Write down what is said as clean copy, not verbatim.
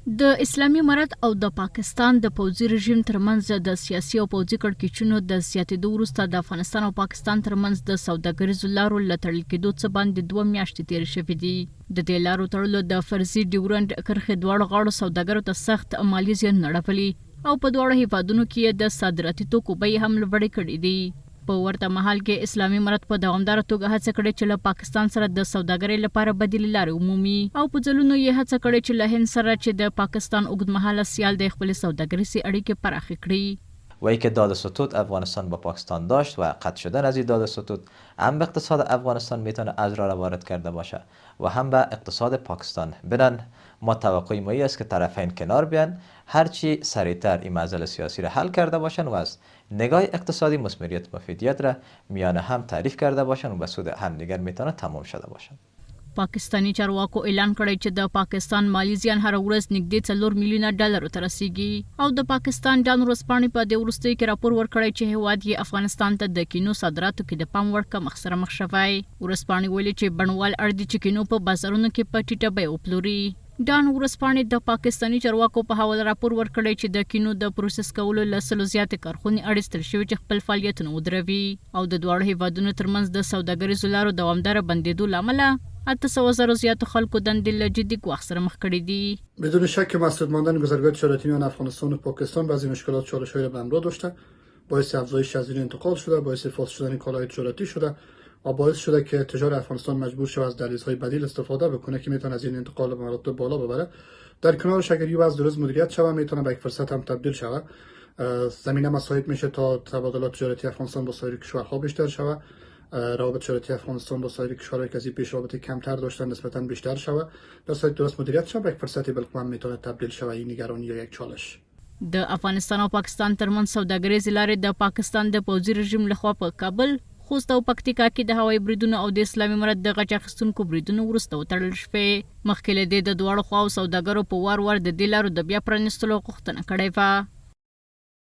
د اسلامي امارت او د پاکستان د پوځي رژیم ترمنځ د سیاسي او پوځي کړکېچونو د زیاتېدو وروسته د افغانستان او پاکستان ترمنځ د سوداګریزو لارو له تړل کېدو څخه باندې 2 میاشتې تېرې شوې دي. د دې لارو تړلو د فرضي ډیورنډ کرښې دواړو غاړو سوداګرو ته سخت مالي زیانونه اړولي او په دواړو هیوادونو کې د صادراتي توکو بیې هم لوړې کړې دي. په ورته مهال کې اسلامي امارت په دوامداره توګه هڅه کړې چې له پاکستان سره د سوداګرۍ لپاره بدیلې لارې ومومي او په ځلونو یې هڅه کړې چې له هند سره چې د پاکستان اوږدمهاله سیال د خپل سوداګریزي اړیکې پراخې کړي. وی که داد ستود افغانستان با پاکستان داشت و قطع شدن از این داد ستود هم به اقتصاد افغانستان میتونه اضرار وارد کرده باشه و هم به اقتصاد پاکستان. بنان ما توقع ما است که طرفین کنار بیان، هرچی سریعتر این معضل سیاسی را حل کرده باشن و از نگاه اقتصادی مثمریت مفیدیت را میانه هم تعریف کرده باشن و به سود همدیگر میتونه تمام شده باشن. پاکستانی چارواکو اعلان کړی چې د پاکستان مالی زیان هر ورځ نږدې 4 میلیونه ډالر ته رسیږي او د پاکستان ډالر ورځپاڼې په دې وروستي کې راپور ورکړی چې هیواد یې افغانستان ته د کینو صادراتو کې د پام وړ کمښت سره مخ شوی. ورځپاڼې ویلي چې بڼوال اړ دي چې کینو په بازارونو کې په ټیټه بیه وپلوري. ډان ورځپاڼې د پاکستانی چارواکو په حواله راپور ورکړی چې د کینو د پروسس کولو له سلو زیاتې کارخونې اړیستل شوي چې خپل فعالیتونه ودروي او د دواړو هیوادونو ترمنځ د سوداګریزو لارو دوامداره بندېدو له امله 800,000 زیاتو خلکو دندې له جدي ګواښ سره مخ کړي دي. بدون شک مسدود ماندن گذرگاه تجارتی میان افغانستان و پاکستان بعضی مشکلات چالش‌هایی را به همراه داشته، باعث افزایش هزینه انتقال شده، باعث فاصله شدن کالاهای تجارتی شده و باعث شده که تجار افغانستان مجبور شود از دهلیزهای بدیل استفاده بکنه که میتونه هزینه انتقال به مراتب بالا ببره. در کنارش اگر یه وضع درست مدیریت شود میتونه به یک فرصت هم تبدیل شود. زمینه مساعد میشه تا تبادلات تجارتی افغانستان با سایر کشورها بیشتر شود، روابط تجارتی افغانستان با سایر کشورهای که از پیش رابطه کمتر داشتن نسبتاً بیشتر شود. در صورت درست مدیریت شود یک فرصتی بالکل میتونه تبدیل شود این نگرانی یا یک چالش. د افغانستان او پاکستان ترمنځ سوداګریزې لارې د پاکستان د پوځي رژیم لخوا په کابل، خوست او پکتیکا کې د هوایي بریدونو او د اسلامي امارت د غچ اخیستونکو بریدونو وروسته وتړل شوې. مخکې له دې د دواړو خواو سوداګرو په وار وار د دې لارو د بیا پرانیستلو غوښتنه کړې وه.